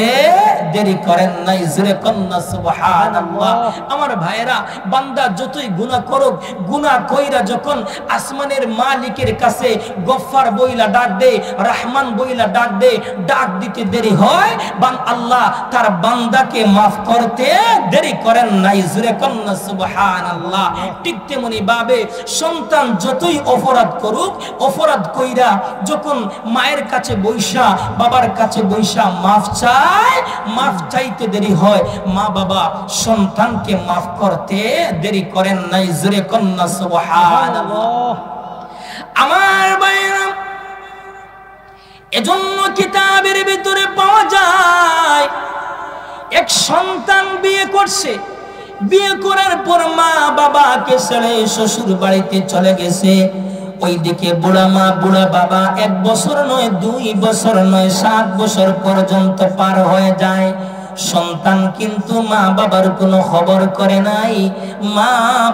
দেরি করেন নাই। জোরে কন্যা সুবহানাল্লাহ। আমার ভাইরা বান্দা যতই গুনাহ করুক, গুনাহ কইরা যখন আসমানের মালিকের কাছে গফফার বইলা ডাক দে, রহমান বইলা ডাক দে, ডাক দিতে দেরি হয়, আল্লাহ তার বান্দাকে মাফ করতে দেরি করেন নাই। জোরে কন্যা সুবহানাল্লাহ। ঠিক তেমনি ভাবে সন্তান যতই অপরাধ করুক, অপরাধ কইরা যখন মায়ের কাছে বৈশা বাবার কাছে বৈশা মাফ চায়, মাফ চাইতে দেরি হয়, মা বাবা সন্তানকে মাফ করতে দেরি করেন নাই। জোরে কন্যা সুবহানাল্লাহ। আমার ভাইরা এজন্য কিতাবের ভিতরে পাওয়া যায় এক সন্তান বিয়ে করছে, বিয়ে করার পর মা বাবাকে ছেড়ে শ্বশুর বাড়িতে চলে গেছে। ওইদিকে বুড়া মা বুড়া বাবা 1 বছর নয় 2 বছর নয় 7 বছর পর্যন্ত পার হয়ে যায়। সন্তান কিন্তু মা বাবার কোনো খবর করে নাই, মা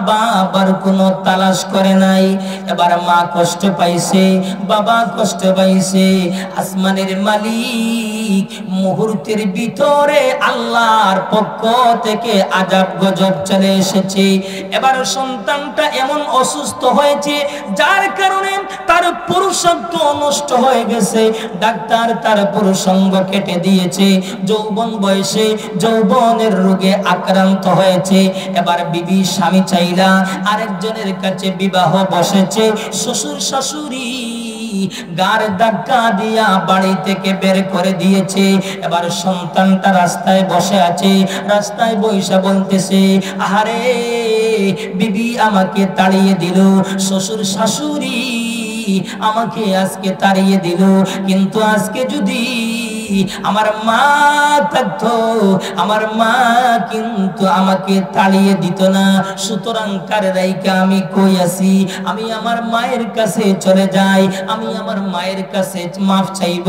বাবার কোনো তালাশ করে নাই। এবার মা কষ্ট পাইছে, বাবা কষ্ট পাইছে। আসমানের মালিক মুহূর্তের ভিতরে আল্লাহর পক্ষ থেকে আযাব গজব চলে এসেছে। এবার সন্তানটা এমন অসুস্থ হয়েছে যার কারণে তার পুরুষত্ব নষ্ট হয়ে গেছে। ডাক্তার তার পুরুষাঙ্গ কেটে দিয়েছে। যৌবন বয়সে যৌবনের রোগে আক্রান্ত হয়েছে। এবার বিবি স্বামী চাইলা আরেকজনের কাছে বিবাহ বসেছে। শ্বশুর শাশুড়ি গার ধাক্কা দিয়া বাড়ি থেকে বের করে দিয়েছে। এবার সন্তানটা রাস্তায় বসে আছে, রাস্তায় বইসা বলতেছে, আহারে বিবি আমাকে তাড়িয়ে দিল, শ্বশুর শাশুড়ি আমাকে আজকে তাড়িয়ে দিল, কিন্তু আজকে যদি আমার মা থাকতো, আমার মা কিন্তু আমাকে তাড়িয়ে দিত না। সুতরাং কার রাইকা আমি কই আছি, আমি আমার মায়ের কাছে চলে যাই, আমি আমার মায়ের কাছে মাফ চাইব।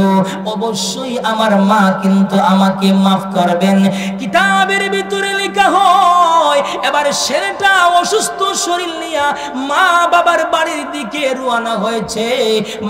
অবশ্যই আমার মা কিন্তু আমাকে মাফ করবেন। কিতাবের ভিতরে লেখা হয় এবার ছেলেটা অসুস্থ শরীর নিয়ে মা বাবার বাড়ির দিকে রওনা হয়েছে।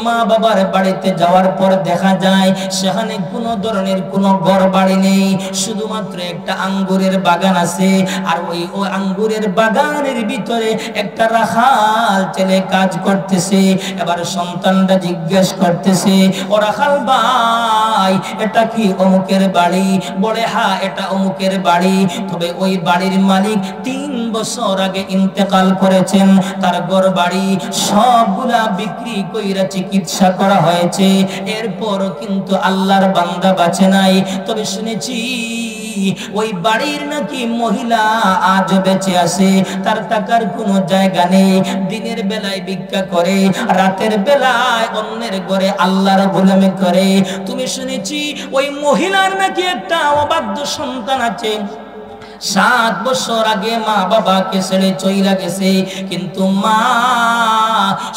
মা বাবার বাড়িতে যাওয়ার পর দেখা যায় সেখানে কোনো ধরনের কোনো ঘর বাড়ি নেই, শুধুমাত্র একটা আঙ্গুরের বাগান আছে। আর ওই আঙ্গুরের বাগানের ভিতরে একটা রাখাল ছেলে কাজ করতেছে। এবার সন্তানরা জিজ্ঞেস করতেছে, ও রাখাল ভাই এটা কি অমুকের বাড়ি? বলে হ্যাঁ এটা অমুকের বাড়ি, তবে ওই বাড়ির মালিক 3 বছর আগে ইন্তেকাল করেছেন। তার ঘর বাড়ি সবগুলা বিক্রি কইরা চিকিৎসা করা হয়েছে, এরপরও কিন্তু আল্লাহর বান্দা বাঁচে নাই। তবে শুনেছি ওই বাড়ির নাকি মহিলা আজ বেঁচে আছে, তার টাকার কোনো জায়গা নেই, দিনের বেলায় ভিক্ষা করে, রাতের বেলায় অন্যের ঘরে আল্লাহর গোলামি করে। তুমি শুনেছি ওই মহিলার নাকি একটা অবাধ্য সন্তান আছে। 7 বছর আগে মা বাবাকে ছেড়ে চইলা গেছে, কিন্তু মা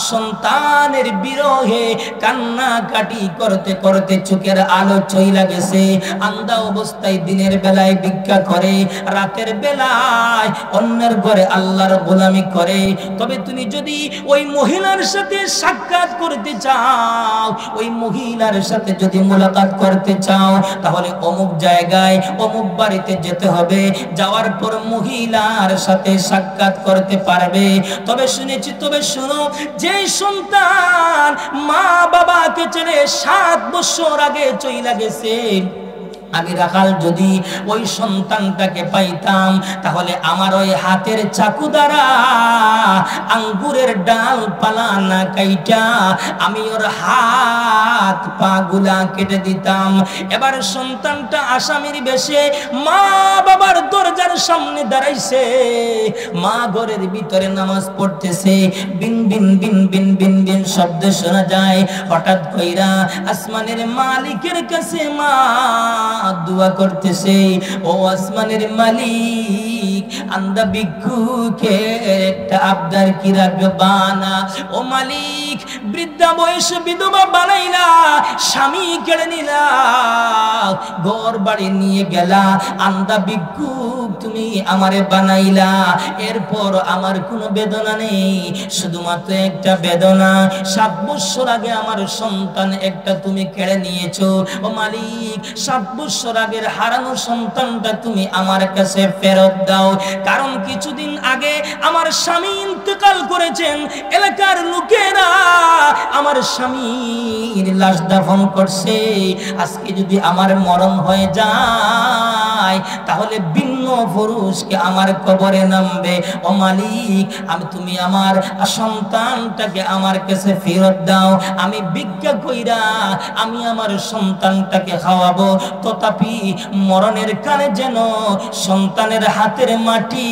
সন্তানের বিরহে কান্নাকাটি করতে করতে চোখের আলো চইলা গেছে। আন্ধা অবস্থায় দিনের বেলায় ভিক্ষা করে, রাতের বেলায় অন্যের ঘরে আল্লাহর গোলামি করে। তবে তুমি যদি ওই মহিলার সাথে সাক্ষাৎ করতে চাও, ওই মহিলার সাথে যদি মুলাকাত করতে চাও, তাহলে অমুক জায়গায় অমুক বাড়িতে যেতে হবে। যাওয়ার পর মহিলার সাথে সাক্ষাৎ করতে পারবে। তবে শুনেছি, তবে শুনো, যে সন্তান মা বাবাকে ছেড়ে 7 বছর আগে চইলা গেছে, আমি রাখাল যদি ওই সন্তানটাকে পাইতাম, তাহলে আমার ওই হাতের চাকু দ্বারা আঙ্গুরের ডাল পালা না কাইটা আমি ওর হাত পা গুলা কেটে দিতাম। এবার সন্তানটা আসামির বেশে মা বাবার দরজার সামনে দাঁড়াইছে। মা ঘরের ভিতরে নামাজ পড়তেছে, বিন বিন বিন বিন বিন বিন শব্দ শোনা যায়। হঠাৎ কইরা আসমানের মালিকের কাছে মা দোয়া করতেছে, ও আসমানের মালিক, আন্দা ভিক্ষুকে একটা আবদার কি রাখবানা। ও মালিক, বৃদ্ধা বয়স বিধবা বানাইলা, স্বামী কেড়ে নিলা, ঘর বাড়ি নিয়ে গেলা, আন্দা ভিক্ষুক তুমি আমারে বানাইলা। এরপর আমার কোনো বেদনা নেই, শুধুমাত্র একটা বেদনা, 7 বছর আগে আমার সন্তান একটা তুমি কেড়ে নিয়েছো। ও মালিক, 7 বছর আগের হারানো সন্তানটা তুমি আমার কাছে ফেরত দাও। কারণ কিছুদিন আগে আমার স্বামী ইন্তেকাল করেছেন, এলাকার লোকেরা আমার স্বামীর লাশ দাফন করছে। আজকে যদি আমার মরণ হয়ে যায়, তাহলে ভিন্ন পুরুষকে আমার কবরে নামবে। ও মালিক, তুমি আমার সন্তানটাকে আমার কাছে ফেরত দাও। আমি ভিক্ষা কইরা আমি আমার সন্তানটাকে খাওয়াবো, তথাপি মরণের কালে যেন সন্তানের হাতের মাটি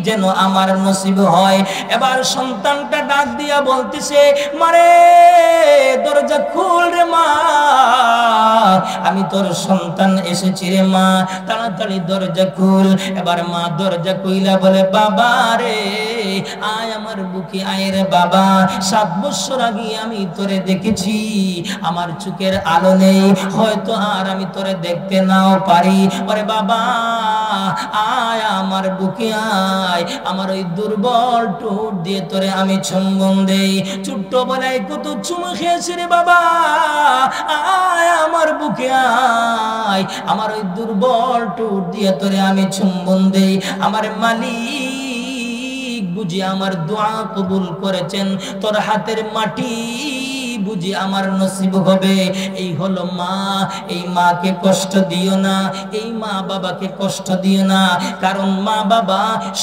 যেন আমার নসিব হয়। এবার সন্তানটা ডাক দিয়া বলতেছে, মারে দরজা খুল রে মা, আমি তোর সন্তান এসেছি রে মা, তাড়াতাড়ি দরজা খুল। এবার মা দরজা খুইলা বলে, বাবা রে আয় আমার বুকে আয় রে বাবা, 7 বছর আগে আমি তোরে দেখেছি, আমার চোখের আলো নেই, হয়তো আর আমি তোরে দেখতে নাও পারি, ওরে বাবা আয় আমার বুকে আয়, আমার ওই দুর্বল ঠোঁট দিয়ে তোরে আমি চুম্বন দেই। ছোট্ট বেলায় কত চুমু খেয়েছি রে বাবা, আয় আমার বুকে আয়, আমার ওই দুর্বল ঠোঁট দিয়ে তোরে আমি চুম্বন দেই। আমার মালিক বুঝি আমার দোয়া কবুল করেছেন, তোর হাতের মাটি বুঝি আমার নসিব হবে। এই হলো মা, এই মাকে কষ্ট দিও না, এই মা বাবাকে কষ্ট দিও না, কারণ মা বাবা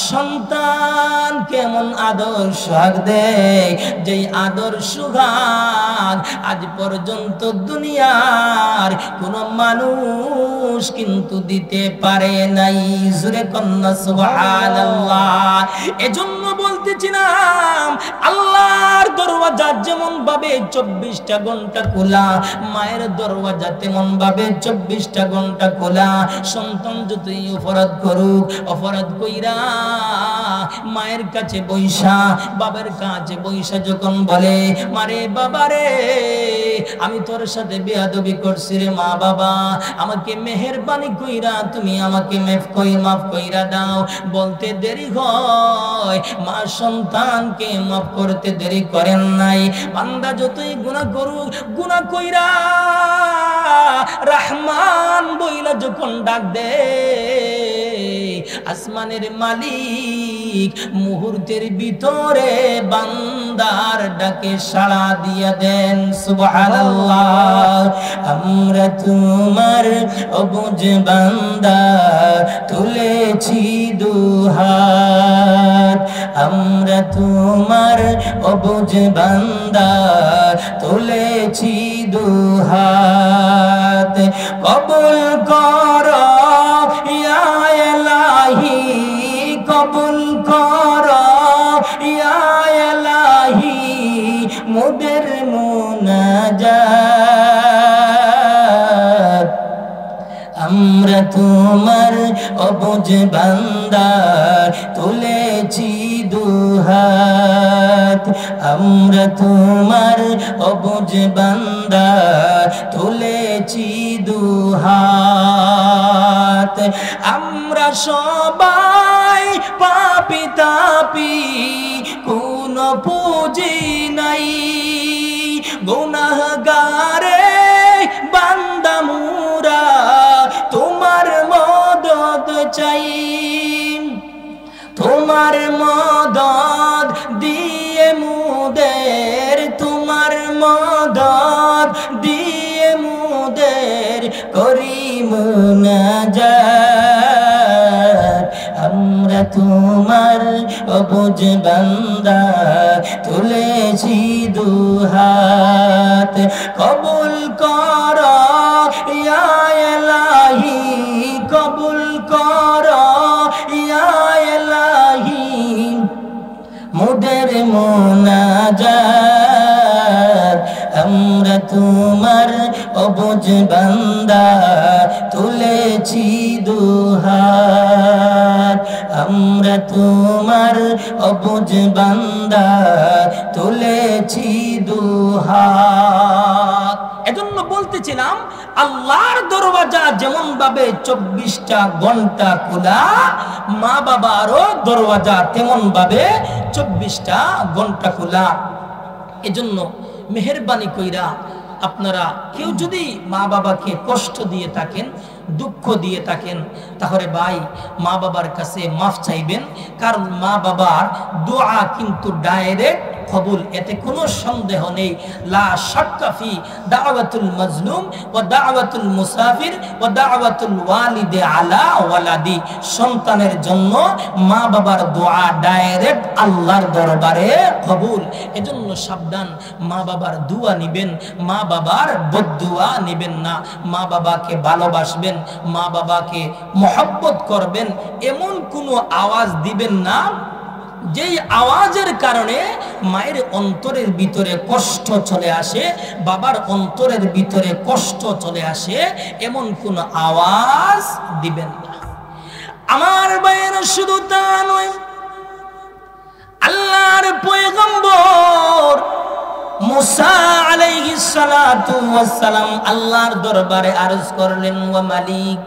সন্তান কেমন আদর সোহাগ দেয়, যেই আদর সোহাগ আজ পর্যন্ত দুনিয়ার কোন মানুষ কিন্তু দিতে পারে নাই। জোরে কন্যা সুবহানাল্লাহ। এজন্য বলতেছিলাম আল্লাহর দরওয়াজা যেমন ভাবে 24টা ঘন্টা খোলা, মায়ের দরওয়াজা তেমন ভাবে 24টা ঘন্টা খোলা। সন্তান যতই অপরাধ করুক, অপরাধ কইরা মায়ের কাছে বৈশা, বাবার কাছে বৈশা যখন বলে মারে বাবারে আমি তোর সাথে বেয়াদবি করছি রে মা বাবা, আমাকে মেহেরবানি কইরা তুমি আমাকে মাফ কইরা দাও, বলতে দেরি হয়, মা সন্তানকে মাফ করতে দেরি করেন নাই। বান্দা যতই গুনাহ করুক, গুনাহ কইরা রহমান বইলা যখন ডাক দে, আসমানের মালিক মুহূর্তের ভিতরে বান্দার ডাকে সাড়া দিয়া দেন। সুবহানাল্লাহ। আমরা তোমার অবুঝ বান্দা তুলেছি দুহাত, আমরা তোমার অবুঝ বান্দা তুলেছি দুহাত, কবুল করো ইয়া ইলাহি, কবুল করো ইয়া ইলাহি মোদের মুনাজাত। আমরা তোমার অবুঝ বান্দা তুলেছি দুহাত, আমরা তোমার অবুঝ বান্দা তুলেছি দুহাত। আমরা সবাই পাপী তাপী, কোন পুঁজি নাই, গুনাহগারে বান্দা মুরা তোমার মদদ চাই, তোমার মদদ দিয়ে মুদের, তোমার মদদ দিয়ে মুদের করি মুনাজাত। আমরা তোমার অবুঝ বান্দা তুলেছি দুহাত, কবুল করো ইয়া ইলাহি, কবুল করো ইয়া ইলাহি মোদের মুনাজাত। আমরা তোমার অবুঝ বান্দা তুলেছি দুহাত, আমরা তোমার অবুঝ বান্দা তুলেছি দুহাত। এজন্য বলতেছিলাম আল্লাহর দরওয়াজা যেমন ভাবে 24টা ঘন্টা খোলা, মা বাবারও দরওয়াজা তেমন ভাবে 24টা ঘন্টা খোলা। এজন্য মেহেরবানি কইরা আপনারা কেউ যদি মা বাবাকে কষ্ট দিয়ে থাকেন, দুঃখ দিয়ে থাকেন, তাহলে ভাই মা বাবার কাছে মাফ চাইবেন, কারণ মা বাবার দোয়া কিন্তু ডাইরেক্ট কবুল, এতে কোনো সন্দেহ নেই। লা শাক্কা ফি দাওয়াতুল মাজলুম ওয়া দাওয়াতুল মুসাফির ওয়া দাওয়াতুল ওয়ালিদি আলা ওয়ালাদি। সন্তানের জন্য মা বাবার দোয়া ডাইরেক্ট আল্লাহর দরবারে কবুল। এজন্য সাবধান, মা বাবার দোয়া নেবেন, মা বাবার বদদোয়া নেবেন না। মা বাবাকে ভালোবাসবেন, মা বাবাকে মহব্বত করবেন, এমন কোনো আওয়াজ দিবেন না যেই আওয়াজের কারণে মায়ের অন্তরের ভিতরে কষ্ট চলে আসে, বাবার অন্তরের ভিতরে কষ্ট চলে আসে, এমন কোন আওয়াজ দিবেন না। আমার ভাইয়েরা শুধু তা নয়, আল্লাহর পয়গম্বর মুসা আলাইহিস সালাতু ওয়াস সালাম আল্লাহর দরবারে আরজ করলেন, ওয়া মালিক,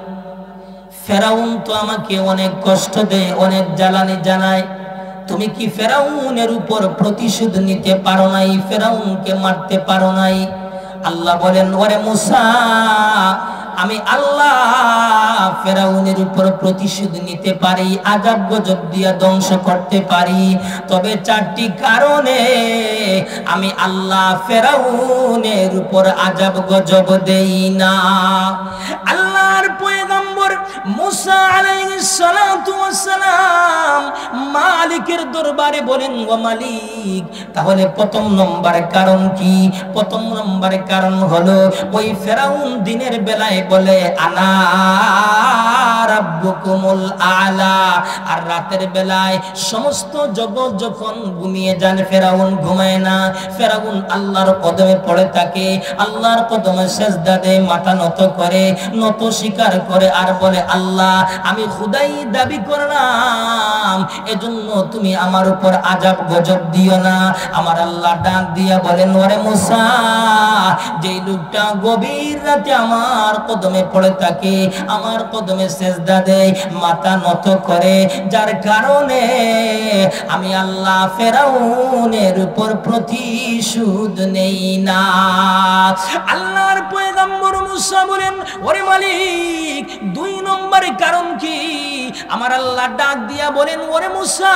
ফেরাউন তো আমাকে অনেক কষ্ট দেয়, অনেক জ্বালানি জানায়, তুমি কি ফেরাউনের উপর প্রতিশোধ নিতে পারো নাই? ফেরাউনকে মারতে পারো নাই? আল্লাহ বলেন, ওরে মুসা, আমি আল্লাহ ফেরাউনের উপর প্রতিশোধ নিতে পারি, আযাব গজব দিয়া ধ্বংস করতে পারি, তবে 4টি কারণে আমি আল্লাহ ফেরাউনের উপর আযাব গজব দেই না। আল্লাহর পয়গম্বর মুসা আলাইহিস সালাতু ওয়াস সালাম মালিকের দরবারে বলেন, ও মালিক, তাহলে প্রথম নম্বর কারণ কি? প্রথম নম্বর কারণ হলো ওই ফেরাউন দিনের বেলায় বলে আনা রাব্বুকুমুল আলা, আর রাতের বেলায় সমস্ত জগৎ যখন ঘুমিয়ে যান, ফেরাউন ঘুমায় না, ফেরাউন আল্লাহর কদমে পড়ে থাকে, আল্লাহর কদমে সেজদা দেয়, মাথা নত করে, নত স্বীকার করে আর বলে, আল্লাহ আমি খুদাই দাবি করলাম, এজন্য তুমি আমার উপর আযাব গজব দিও না। আমার আল্লাহ ডাক দিয়া বলেন, ওরে মুসা, যেই লোকটা গভীর রাতে আমার কদমে পড়ে থাকে, আমার কদমে সেজদা দেয়, মাথা নত করে, যার কারণে আমি আল্লাহ ফেরাউনের উপর প্রতিশোধ নেই না। আল্লাহর পয়গম্বর মুসা বলেন, ওরে মালিক, 2 নম্বরের কারণ কি? আমার আল্লাহ ডাক দিয়া বলেন, ওরে মুসা,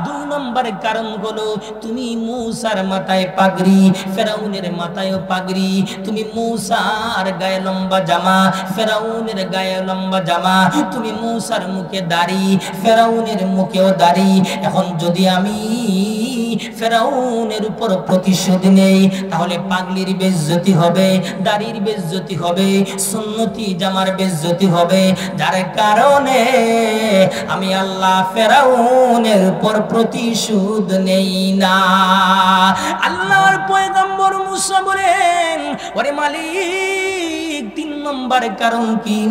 2 নম্বরের কারণ হলো তুমি মুসার মাথায় পাগড়ি, ফেরাউনের মাথায়ও পাগড়ি, তুমি মুসার গায়ে লম্বা জামা, ফেরাউনের গায়ে লম্বা জামা, তুমি মুসার মুখে দাড়ি, ফেরাউনের মুখেও দাড়ি। এখন যদি আমি ফেরাউনের উপর প্রতিশোধ নেই, তাহলে পাগলির বেইজ্জতি হবে, দাড়ির বেইজ্জতি হবে, সুন্নতি জামার বেইজ্জতি হবে, যার কারণে আমি আল্লাহ ফেরাউনের উপর প্রতিশোধ নেই না। আল্লাহর পয়গম্বর মুসা বলেন, ওরে মালিক, 3 নম্বর কারণ কি?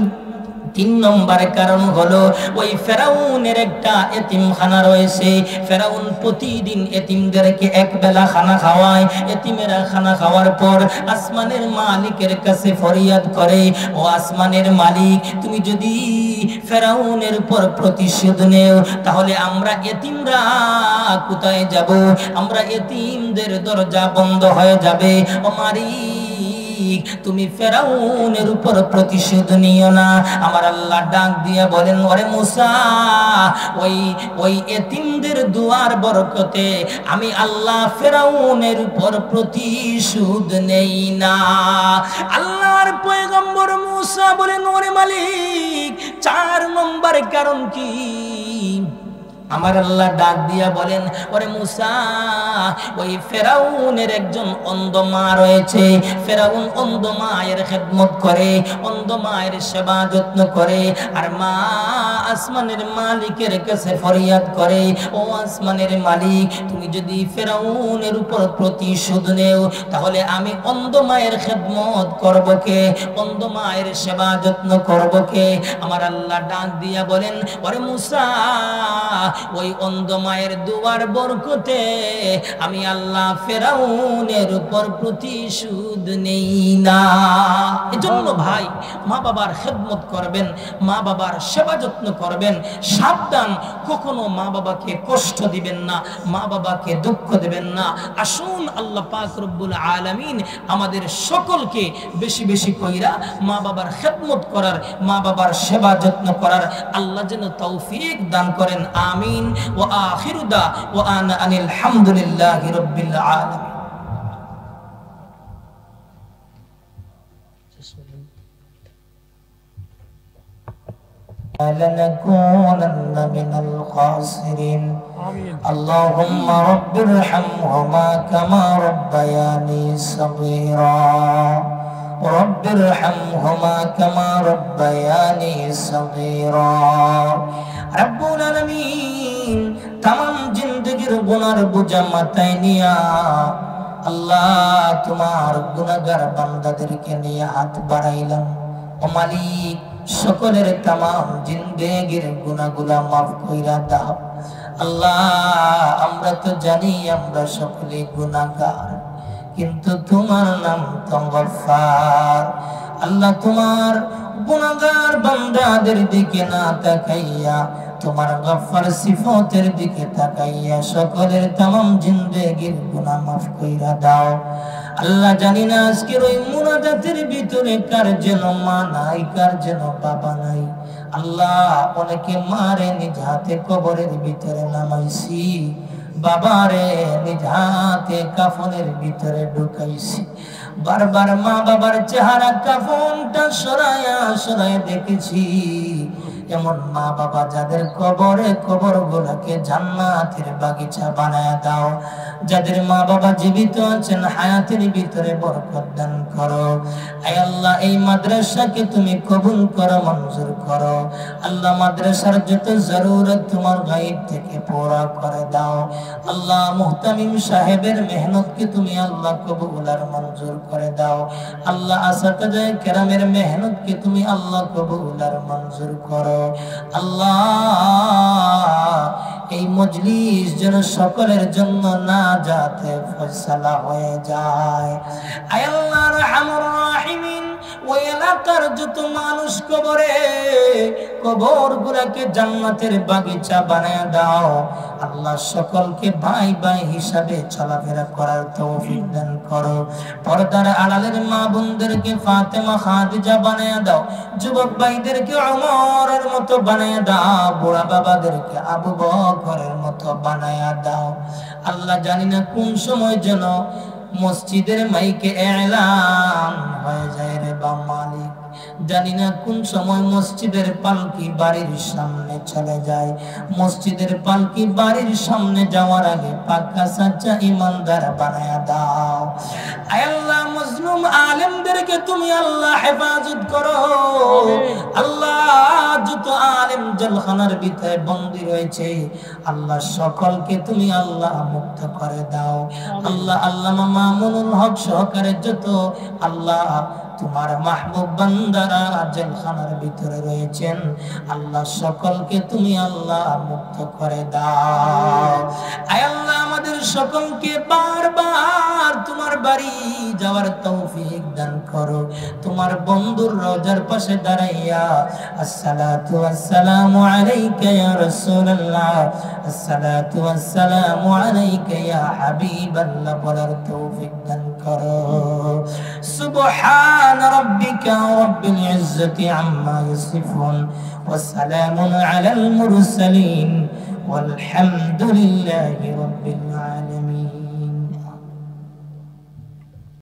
3 নম্বর কারণ হলো ওই ফেরাউনের একটা এতিমখানা রয়েছে, ফেরাউন প্রতিদিন এতিমদেরকে এক বেলা খানা খাওয়ায়, এতিমেরা খানা খাওয়ার পর আসমানের মালিকের কাছে ফরিয়াদ করে, ও আসমানের মালিক, তুমি যদি ফেরাউনের উপর প্রতিশোধ নেও, তাহলে আমরা এতিমরা কোথায় যাব? আমরা এতিমদের দরজা বন্ধ হয়ে যাবে। ও মালিক, তুমি ফেরাউনের উপর প্রতিশোধ নিও না। আমার আল্লাহ ডাক দিয়া বলেন, ওরে মুসা, ওই এতিমদের দুয়ার বরকতে আমি আল্লাহ ফেরাউনের উপর প্রতিশোধ নেই না। আল্লাহর পয়গম্বর মুসা বলেন, ওরে মালিক, 4 নম্বর কারণ কি? আমার আল্লাহ ডাক দিয়া বলেন, ওরে মুসা, ওই ফেরাউনের একজন অন্ধ মা রয়েছে, ফেরাউন অন্ধ মায়ের খেদমত করে, অন্ধ মায়ের সেবা যত্ন করে, আর মা আসমানের মালিকের কাছে ফরিয়াদ করে, ও আসমানের মালিক, তুমি যদি ফেরাউনের উপর প্রতিশোধ নেও, তাহলে আমি অন্ধ মায়ের খেদমত করব কে? অন্ধ মায়ের সেবা যত্ন করব কে? আমার আল্লাহ ডাক দিয়া বলেন, ওরে মুসা, ওই অন্ধ মায়ের দুয়ার বরকতে আমি আল্লাহ ফেরাউনের উপর প্রতিশোধ নেই না। এজন্য ভাই, মা বাবার খেদমত করবেন, মা বাবার সেবা যত্ন করবেন, সাবধান, কখনো মা বাবাকে কষ্ট দিবেন না, মা বাবাকে দুঃখ দিবেন না। আসুন আল্লাহ পাক রব্বুল আলামিন আমাদের সকলকে বেশি বেশি কইরা মা বাবার খেদমত করার, মা বাবার সেবা যত্ন করার আল্লাহ যেন তৌফিক দান করেন। আমিন। ওয়া আখিরু দাওয়ানা আনিল হামদুলিল্লাহি রাব্বিল আলামিন। لنكونن من الخاسرين. اللهم رب ارحمهما كما ربياني صغيرا. رب ارحمهما كما ربياني صغيرا. رب العالمين तमाम जिंदगीर गुनार बोझा माথায় নিয়া আল্লাহ তোমার গুনাহগার বান্দাদেরকে নিয়ে হাত বাড়াইলাম। ও মালিক, সকলের तमाम जिंदगीर गुनाहগুলা মাফ কইরা দাও। আল্লাহ আমরা তো জানি আমরা সকলে গুনাহগার, কিন্তু তোমার নাম তো গফফার। আল্লাহ তোমার গুনাহগার বান্দাদের দিকে না তাকাইয়া তোমার গফফার সিফাতের দিকে তাকাইয়া সকলের तमाम জিন্দেগীর গুনাহ মাফ কইরা দাও। আল্লাহ জানি না আজকের ওই মুনাজাতের ভিতরে কার যেন মা নাই, কার যেন বাবা নাই। আল্লাহ অনেকে মারে নিজ হাতে কবরের ভিতরে নামাইছি, বাবারে নিজ হাতে কাফনের ভিতরে ঢুকাইছি। বারবার মা বাবার চেহারা কাফনটা সরায়া সরায়া দেখেছি। এমন মা বাবা যাদের কবরে কবরগুলোকে জান্নাতের বাগিচা বানায় দাও। যাদের মা বাবা জীবিত আছেন হায়াতের ভিতরে বরকত দান করো। আয় আল্লাহ এই মাদ্রাসাকে তুমি কবুল করো, মঞ্জুর করো। আল্লাহ মাদ্রাসার যত জরুরত তোমার গায়েব থেকে পুরা করে দাও। আল্লাহ মুহতামিম সাহেবের মেহনতকে তুমি আল্লাহ কবুল আর মঞ্জুর করে দাও। আল্লাহ আসাতায়ে কেরামের মেহনতকে তুমি আল্লাহ কবুল আর মঞ্জুর করো। আল্লাহ এই মজলিস যেন সকলের জন্য নাজাতে ফয়সালা হয়ে যায়। আয় আল্লাহ রহমানুর রহিমিন ওই এলাকার যত মানুষ কবরগুলোকে জান্নাতের বাগিচা বানায় দাও। আল্লাহ সকলকে ভাই ভাই হিসাবে চলাফেরা করার তৌফিক দান করো। পর্দার আড়ালের মা বোনদেরকে ফাতেমা খাদিজা বানায় দাও। যুবক ভাইদেরকে ওমরের মতো বানায় দাও। বুড়া বাবাদেরকে আবু বকরের মতো বানায় দাও। আল্লাহ জানি না কোন সময় যেন মসজিদের মাইকে এলান হয়ে যায় রে বা মালিক। জানি না কোন সময় মসজিদের পালকি বাড়ির সামনে চলে যায়। মসজিদের পালকি বাড়ির সামনে যাওয়ার আগে পাক্কা সাচ্চা ইমানদার বানায়া দাও। আয় আল্লাহ মজলুম আলেমদেরকে তুমি আল্লাহ হেফাজত করো। আল্লাহ যত আলেম জেলখানার ভিতরে বন্দী রয়েছে আল্লাহ সকলকে তুমি আল্লাহ মুক্ত করে দাও। আল্লাহ আল্লামা মামুনুল হক সহকারে যত আল্লাহ তোমার মাহবুব বান্দারা জেলখানার ভিতরে রয়েছেন আল্লাহ সকলকে তুমি আল্লাহ মুক্ত করে দাও। আয় আল্লাহ আমাদের সকলকে বারবার তোমার বাড়ি যাওয়ার তৌফিক দান করো। তোমার বন্ধুর রওজার পাশে দাঁড়াইয়া আসসালাতু ওয়াসসালামু আলাইকা ইয়া রাসূলুল্লাহ, আসসালাতু ওয়াসসালামু আলাইকা ইয়া হাবিবাল্লাহ বলার তৌফিক দান করো। সুবহান রাব্বিকা রাব্বিল ইজ্জাতি আম্মা ইয়াসিফুন ওয়া সালামুন আলাল মুরসালিন ওয়ালহামদুলিল্লাহি রাব্বিল আলামিন।